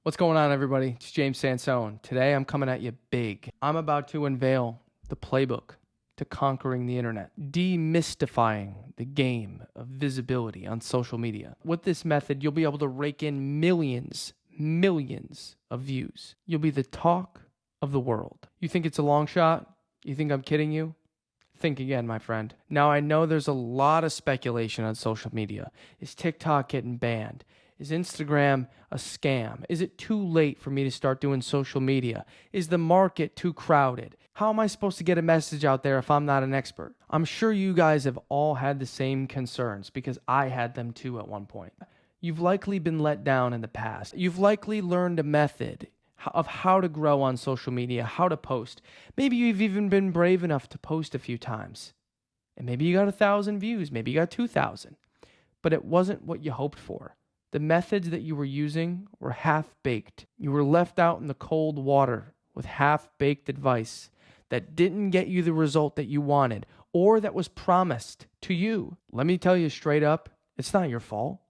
What's going on, everybody? It's James Sansone. Today, I'm coming at you big. I'm about to unveil the playbook to conquering the internet, demystifying the game of visibility on social media. With this method, you'll be able to rake in millions of views. You'll be the talk of the world. You think it's a long shot? You think I'm kidding you? Think again, my friend. Now, I know there's a lot of speculation on social media. Is TikTok getting banned? Is Instagram a scam? Is it too late for me to start doing social media? Is the market too crowded? How am I supposed to get a message out there if I'm not an expert? I'm sure you guys have all had the same concerns because I had them too at one point. You've likely been let down in the past. You've likely learned a method of how to grow on social media, how to post. Maybe you've even been brave enough to post a few times. And maybe you got 1,000 views, maybe you got 2,000. But it wasn't what you hoped for. The methods that you were using were half-baked. You were left out in the cold water with half-baked advice that didn't get you the result that you wanted or that was promised to you. Let me tell you straight up, it's not your fault.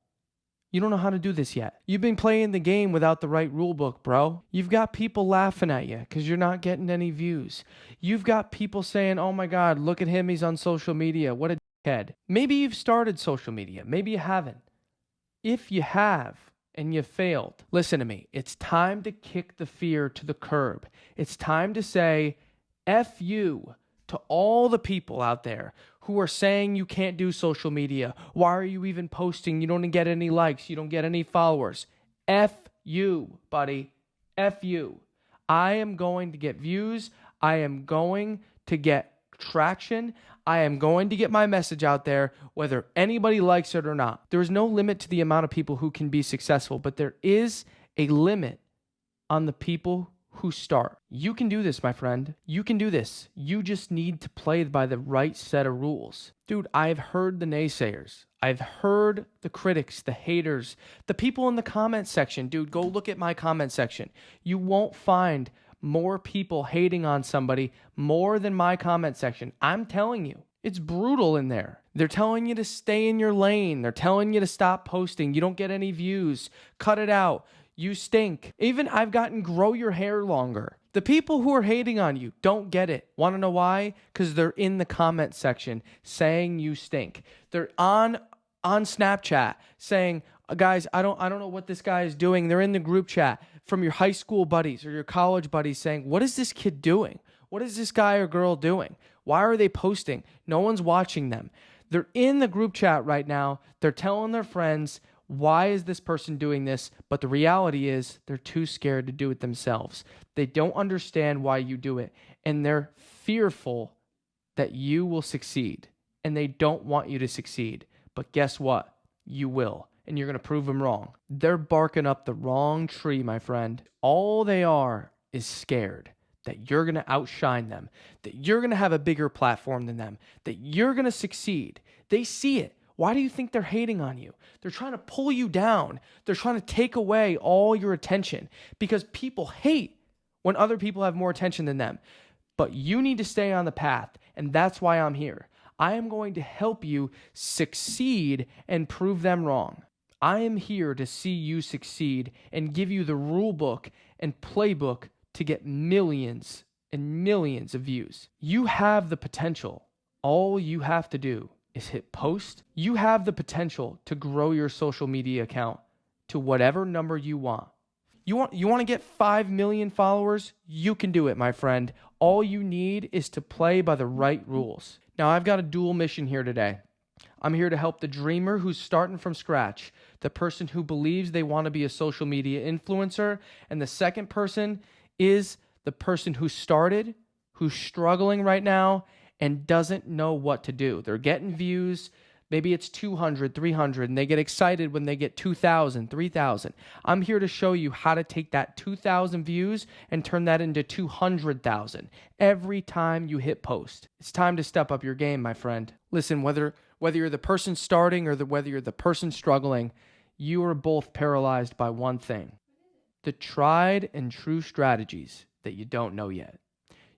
You don't know how to do this yet. You've been playing the game without the right rule book, bro. You've got people laughing at you because you're not getting any views. You've got people saying, oh my God, look at him, he's on social media. What a dickhead. Maybe you've started social media. Maybe you haven't. If you have and you failed, listen to me. It's time to kick the fear to the curb. It's time to say F you to all the people out there who are saying you can't do social media. Why are you even posting? You don't get any likes. You don't get any followers. F you, buddy. F you. I am going to get views. I am going to get traction. I am going to get my message out there, whether anybody likes it or not. There is no limit to the amount of people who can be successful, but there is a limit on the people who start. You can do this, my friend. You can do this. You just need to play by the right set of rules. Dude, I've heard the naysayers. I've heard the critics, the haters, the people in the comment section. Dude, go look at my comment section. You won't find more people hating on somebody more than my comment section. I'm telling you, it's brutal in there. They're telling you to stay in your lane. They're telling you to stop posting. You don't get any views. Cut it out. You stink. Even I've gotten grow your hair longer. The people who are hating on you don't get it. Want to know why? Because they're in the comment section saying you stink. They're on Snapchat saying, guys, I don't know what this guy is doing. They're in the group chat from your high school buddies or your college buddies saying, what is this kid doing? What is this guy or girl doing? Why are they posting? No one's watching them. They're in the group chat right now. They're telling their friends, why is this person doing this? But the reality is they're too scared to do it themselves. They don't understand why you do it. And they're fearful that you will succeed. And they don't want you to succeed. But guess what? You will. And you're going to prove them wrong. They're barking up the wrong tree, my friend. All they are is scared that you're going to outshine them, that you're going to have a bigger platform than them, that you're going to succeed. They see it. Why do you think they're hating on you? They're trying to pull you down. They're trying to take away all your attention because people hate when other people have more attention than them. But you need to stay on the path, and that's why I'm here. I am going to help you succeed and prove them wrong. I am here to see you succeed and give you the rule book and playbook to get millions and millions of views. You have the potential. All you have to do is hit post. You have the potential to grow your social media account to whatever number you want. You want to get 5 million followers? You can do it, my friend. All you need is to play by the right rules. Now, I've got a dual mission here today. I'm here to help the dreamer who's starting from scratch, the person who believes they want to be a social media influencer, and the second person is the person who started, who's struggling right now, and doesn't know what to do. They're getting views. Maybe it's 200, 300, and they get excited when they get 2,000, 3,000. I'm here to show you how to take that 2,000 views and turn that into 200,000 every time you hit post. It's time to step up your game, my friend. Listen, whether you're the person starting or whether you're the person struggling, you are both paralyzed by one thing: the tried and true strategies that you don't know yet.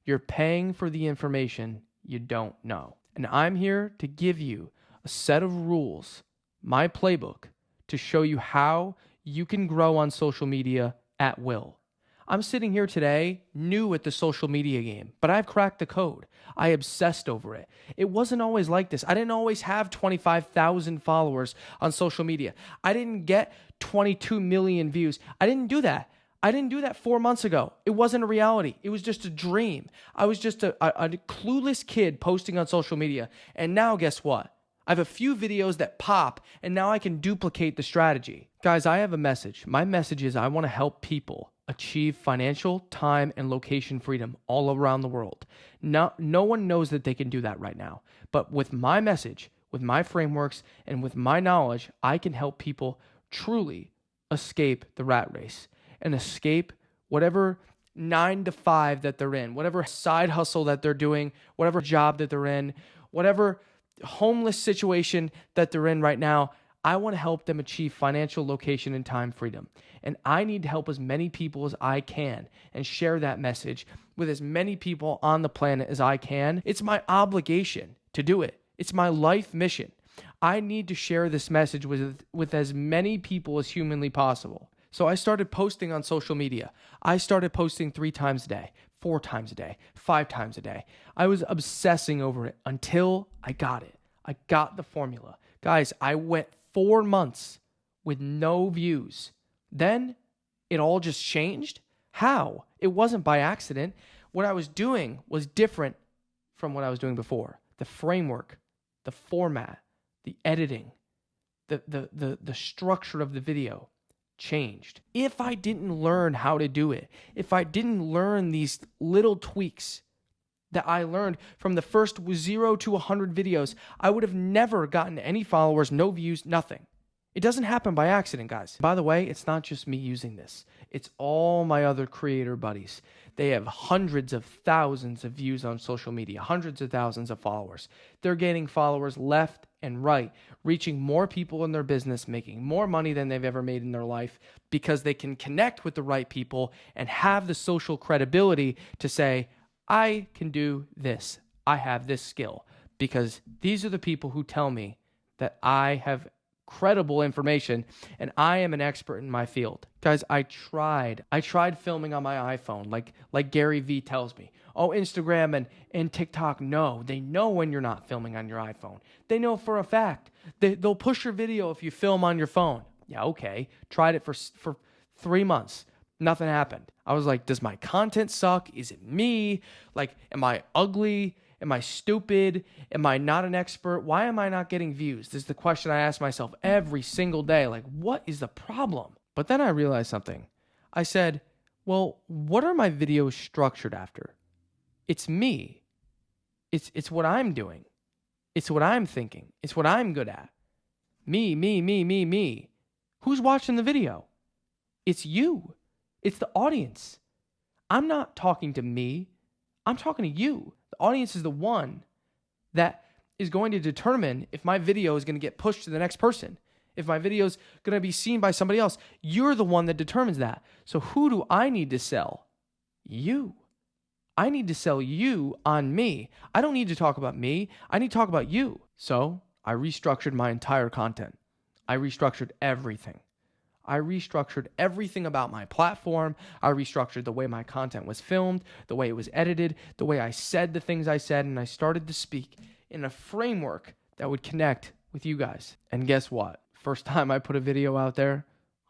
You're paying for the information you don't know. And I'm here to give you a set of rules, my playbook, to show you how you can grow on social media at will. I'm sitting here today, new at the social media game, but I've cracked the code. I obsessed over it. It wasn't always like this. I didn't always have 25,000 followers on social media. I didn't get 22 million views. I didn't do that. I didn't do that 4 months ago. It wasn't a reality. It was just a dream. I was just a clueless kid posting on social media. And now guess what? I have a few videos that pop, and now I can duplicate the strategy. Guys, I have a message. My message is I want to help people achieve financial, time, and location freedom all around the world. No one knows that they can do that right now. But with my message, with my frameworks, and with my knowledge, I can help people truly escape the rat race and escape whatever 9 to 5 that they're in, whatever side hustle that they're doing, whatever job that they're in, whatever homeless situation that they're in right now. I want to help them achieve financial, location, and time freedom. And I need to help as many people as I can and share that message with as many people on the planet as I can. It's my obligation to do it. It's my life mission. I need to share this message with as many people as humanly possible. So I started posting on social media. I started posting 3 times a day, 4 times a day, 5 times a day. I was obsessing over it until I got it. I got the formula. Guys, I went 4 months with no views. Then it all just changed. How? It wasn't by accident. What I was doing was different from what I was doing before. The framework, the format, the editing, the structure of the video changed. If I didn't learn how to do it, if I didn't learn these little tweaks that I learned from the first 0 to 100 videos, I would have never gotten any followers, no views, nothing. It doesn't happen by accident, guys. By the way, it's not just me using this. It's all my other creator buddies. They have hundreds of thousands of views on social media, hundreds of thousands of followers. They're gaining followers left and right, reaching more people in their business, making more money than they've ever made in their life because they can connect with the right people and have the social credibility to say, I can do this. I have this skill because these are the people who tell me that I have credible information and I am an expert in my field. Guys, I tried filming on my iPhone like Gary Vee tells me. Oh, Instagram and TikTok, no. They know when you're not filming on your iPhone. They know for a fact. They'll push your video if you film on your phone. Yeah, okay. Tried it for 3 months. Nothing happened. I was like, does my content suck? Is it me? Like, am I ugly? Am I stupid? Am I not an expert? Why am I not getting views? This is the question I ask myself every single day. Like, what is the problem? But then I realized something. I said, well, what are my videos structured after? It's me. It's what I'm doing. It's what I'm thinking. It's what I'm good at. Me. Who's watching the video? It's you. It's the audience. I'm not talking to me. I'm talking to you. The audience is the one that is going to determine if my video is going to get pushed to the next person. If my video is going to be seen by somebody else. You're the one that determines that. So who do I need to sell? You. I need to sell you on me. I don't need to talk about me. I need to talk about you. So I restructured my entire content. I restructured everything. I restructured everything about my platform. I restructured the way my content was filmed, the way it was edited, the way I said the things I said, and I started to speak in a framework that would connect with you guys. And guess what? First time I put a video out there,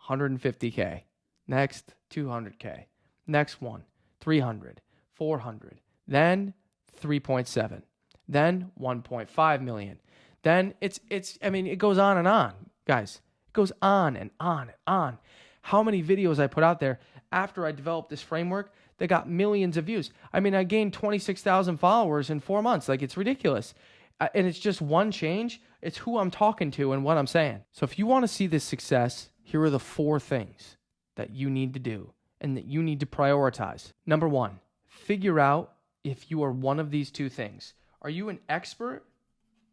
150K. Next, 200K. Next one, 300, 400. Then 3.7. Then 1.5 million. Then it goes on and on, guys. Goes on and on and on. How many videos I put out there after I developed this framework that got millions of views? I gained 26,000 followers in 4 months. Like, it's ridiculous. And it's just one change. It's who I'm talking to and what I'm saying. So if you want to see this success, here are the 4 things that you need to do and that you need to prioritize. Number 1, figure out if you are one of these 2 things. Are you an expert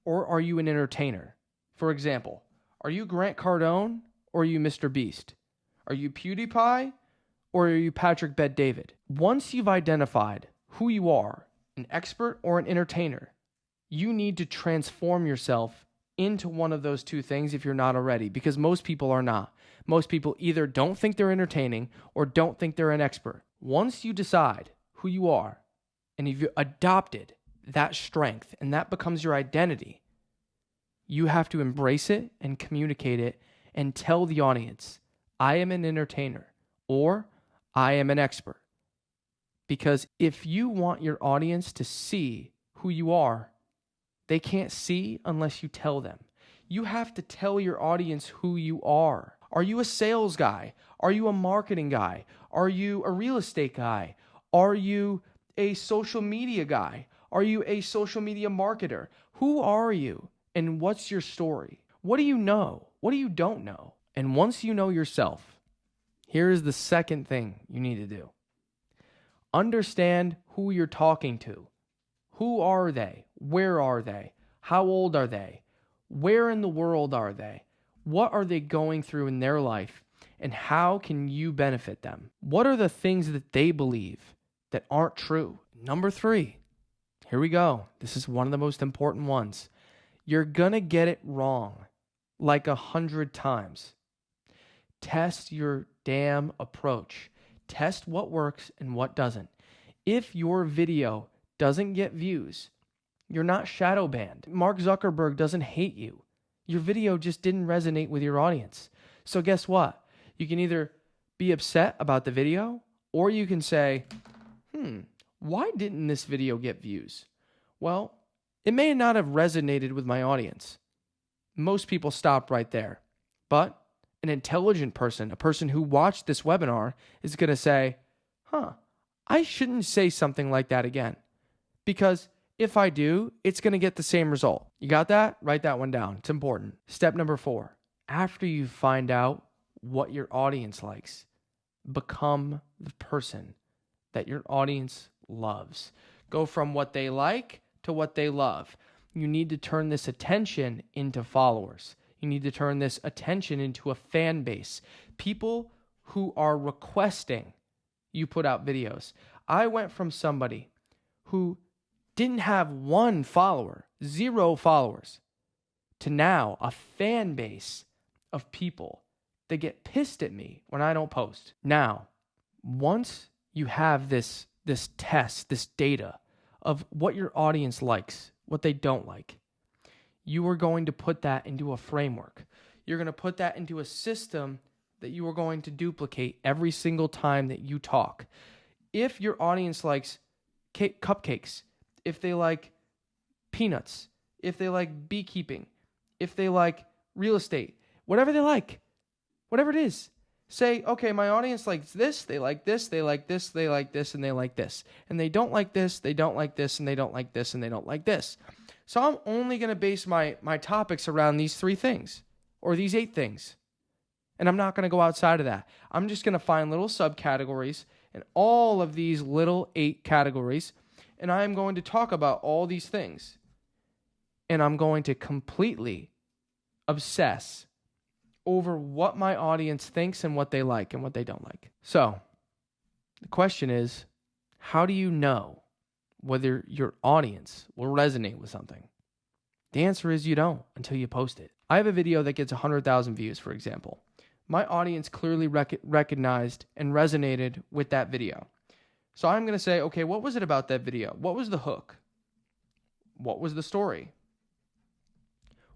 or are you an entertainer? For example, are you Grant Cardone or are you Mr. Beast? Are you PewDiePie or are you Patrick Bet-David? Once you've identified who you are, an expert or an entertainer, you need to transform yourself into one of those 2 things if you're not already, because most people are not. Most people either don't think they're entertaining or don't think they're an expert. Once you decide who you are and you've adopted that strength and that becomes your identity, you have to embrace it and communicate it and tell the audience, I am an entertainer or I am an expert. Because if you want your audience to see who you are, they can't see unless you tell them. You have to tell your audience who you are. Are you a sales guy? Are you a marketing guy? Are you a real estate guy? Are you a social media guy? Are you a social media marketer? Who are you? And what's your story? What do you know? What do you don't know? And once you know yourself, here's the second thing you need to do. Understand who you're talking to. Who are they? Where are they? How old are they? Where in the world are they? What are they going through in their life? And how can you benefit them? What are the things that they believe that aren't true? Number 3, here we go. This is one of the most important ones. You're going to get it wrong like 100 times. Test your damn approach. Test what works and what doesn't. If your video doesn't get views, you're not shadow banned. Mark Zuckerberg doesn't hate you. Your video just didn't resonate with your audience. So guess what? You can either be upset about the video or you can say, why didn't this video get views? Well, it may not have resonated with my audience. Most people stop right there. But an intelligent person, a person who watched this webinar, is going to say, I shouldn't say something like that again. Because if I do, it's going to get the same result. You got that? Write that one down. It's important. Step number 4, after you find out what your audience likes, become the person that your audience loves. Go from what they like to what they love. You need to turn this attention into followers. You need to turn this attention into a fan base. People who are requesting you put out videos. I went from somebody who didn't have 1 follower, 0 followers, to now a fan base of people that get pissed at me when I don't post. Now, once you have this test, this data of what your audience likes, what they don't like, you are going to put that into a framework. You're going to put that into a system that you are going to duplicate every single time that you talk. If your audience likes cupcakes, if they like peanuts, if they like beekeeping, if they like real estate, whatever they like, whatever it is, say, okay, my audience likes this, they like this, they like this, they like this, and they like this. And they don't like this, they don't like this, and they don't like this, and they don't like this. So I'm only going to base my topics around these 3 things or these 8 things. And I'm not going to go outside of that. I'm just going to find little subcategories in all of these little 8 categories. And I'm going to talk about all these things. And I'm going to completely obsess over what my audience thinks and what they like and what they don't like. So the question is, how do you know whether your audience will resonate with something? The answer is you don't until you post it. I have a video that gets 100,000 views, for example. My audience clearly recognized and resonated with that video. So I'm going to say, okay, what was it about that video? What was the hook? What was the story?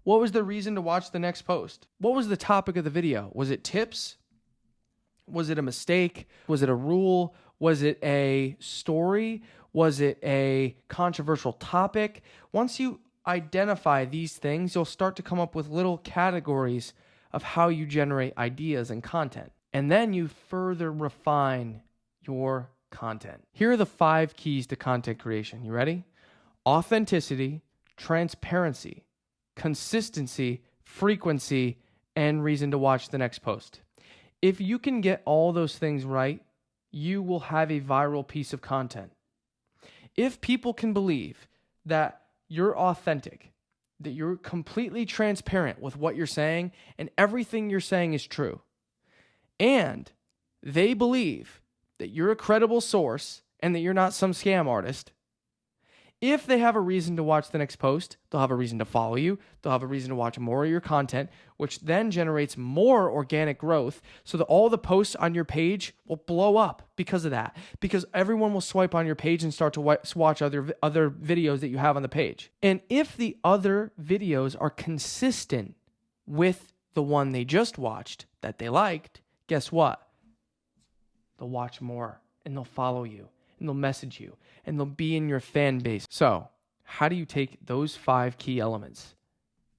What was the reason to watch the next post? What was the topic of the video? Was it tips? Was it a mistake? Was it a rule? Was it a story? Was it a controversial topic? Once you identify these things, you'll start to come up with little categories of how you generate ideas and content. And then you further refine your content. Here are the 5 keys to content creation. You ready? Authenticity, transparency, consistency, frequency, and reason to watch the next post. If you can get all those things right, you will have a viral piece of content. If people can believe that you're authentic, that you're completely transparent with what you're saying and everything you're saying is true, and they believe that you're a credible source and that you're not some scam artist, If they have a reason to watch the next post, they'll have a reason to follow you. They'll have a reason to watch more of your content, which then generates more organic growth so that all the posts on your page will blow up because of that. Because everyone will swipe on your page and start to watch other videos that you have on the page. And if the other videos are consistent with the one they just watched that they liked, guess what? They'll watch more and they'll follow you and they'll message you and they'll be in your fan base. So how do you take those 5 key elements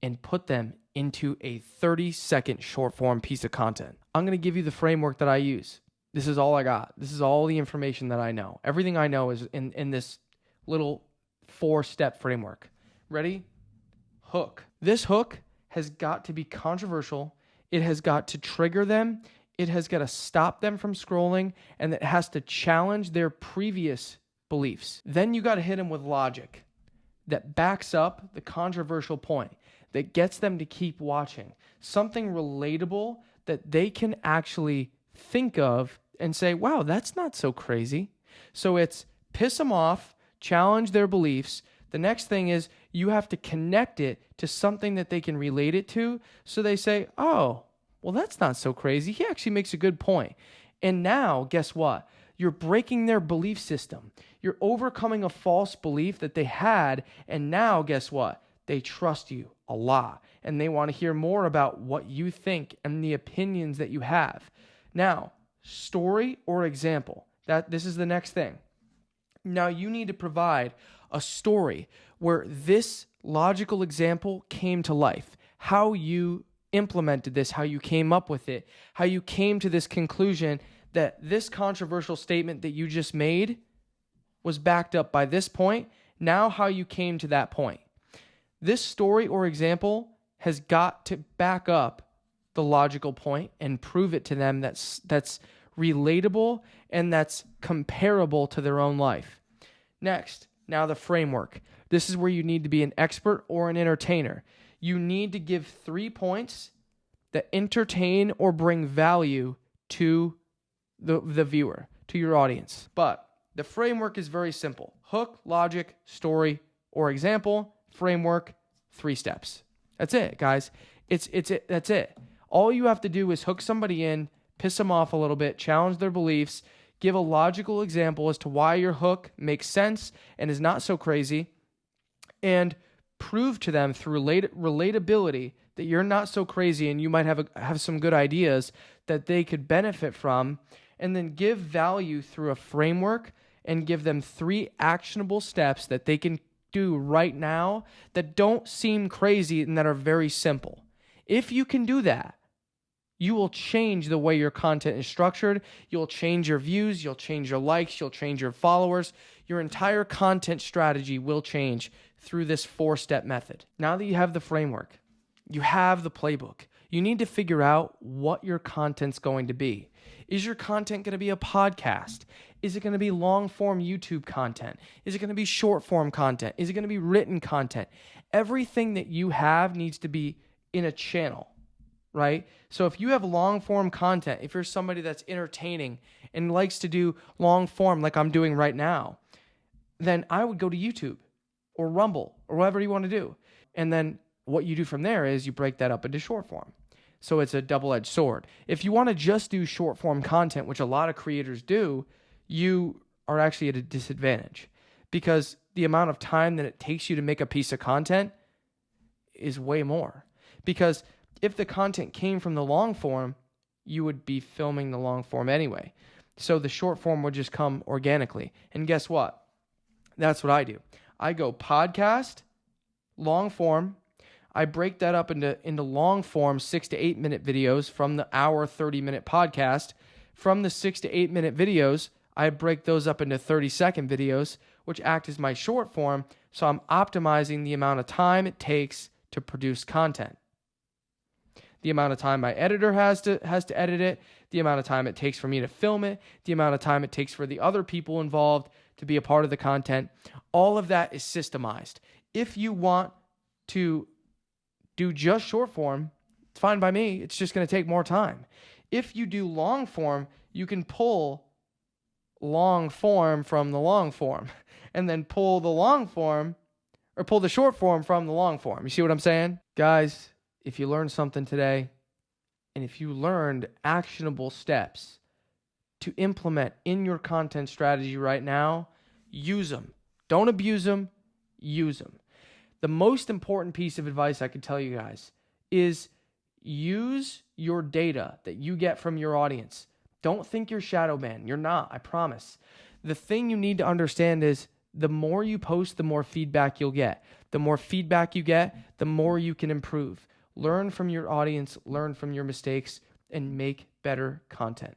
and put them into a 30-second short form piece of content? I'm going to give you the framework that I use. This is all I got. This is all the information that I know. Everything I know is in this little 4-step framework. Ready? Hook. This hook has got to be controversial. It has got to trigger them. It has got to stop them from scrolling, and it has to challenge their previous beliefs. Then you got to hit them with logic that backs up the controversial point, that gets them to keep watching. Something relatable that they can actually think of and say, wow, that's not so crazy. So it's piss them off, challenge their beliefs. The next thing is you have to connect it to something that they can relate it to. So they say, oh, well, that's not so crazy. He actually makes a good point. And now, guess what? You're breaking their belief system. You're overcoming a false belief that they had. And now, guess what? They trust you a lot. And they want to hear more about what you think and the opinions that you have. Now, story or example. This is the next thing. Now, you need to provide a story where this logical example came to life. How you implemented this, how you came up with it, how you came to this conclusion that this controversial statement that you just made was backed up by this point. Now, how you came to that point. This story or example has got to back up the logical point and prove it to them that's relatable and that's comparable to their own life. Next, now the framework. This is where you need to be an expert or an entertainer. You need to give 3 points that entertain or bring value to the viewer, to your audience. But the framework is very simple. Hook, logic, story, or example, framework, 3 steps. That's it, guys. That's it. All you have to do is hook somebody in, piss them off a little bit, challenge their beliefs, give a logical example as to why your hook makes sense and is not so crazy, and prove to them through relatability that you're not so crazy and you might have some good ideas that they could benefit from, and then give value through a framework and give them 3 actionable steps that they can do right now that don't seem crazy and that are very simple. If you can do that, you will change the way your content is structured. You'll change your views. You'll change your likes. You'll change your followers. Your entire content strategy will change through this 4-step method. Now that you have the framework, you have the playbook, you need to figure out what your content's going to be. Is your content going to be a podcast? Is it going to be long-form YouTube content? Is it going to be short-form content? Is it going to be written content? Everything that you have needs to be in a channel, right? So if you have long-form content, if you're somebody that's entertaining and likes to do long-form like I'm doing right now, then I would go to YouTube or Rumble or whatever you want to do. And then what you do from there is you break that up into short form. So it's a double-edged sword. If you want to just do short-form content, which a lot of creators do, you are actually at a disadvantage because the amount of time that it takes you to make a piece of content is way more. Because if the content came from the long form, you would be filming the long form anyway. So the short form would just come organically. And guess what? That's what I do. I go podcast, long form. I break that up into long form 6 to 8 minute videos from the hour 30-minute podcast. From the 6 to 8 minute videos, I break those up into 30-second videos, which act as my short form. So I'm optimizing the amount of time it takes to produce content. The amount of time my editor has to edit it, the amount of time it takes for me to film it, the amount of time it takes for the other people involved to be a part of the content. All of that is systemized. If you want to do just short form, it's fine by me. It's just going to take more time. If you do long form, you can pull long form from the long form and then pull the long form or pull the short form from the long form. You see what I'm saying? Guys, if you learned something today and if you learned actionable steps to implement in your content strategy right now, use them. Don't abuse them, use them. The most important piece of advice I could tell you guys is use your data that you get from your audience. Don't think you're shadow banned. You're not, I promise. The thing you need to understand is the more you post, the more feedback you'll get. The more feedback you get, the more you can improve. Learn from your audience, learn from your mistakes, and make better content.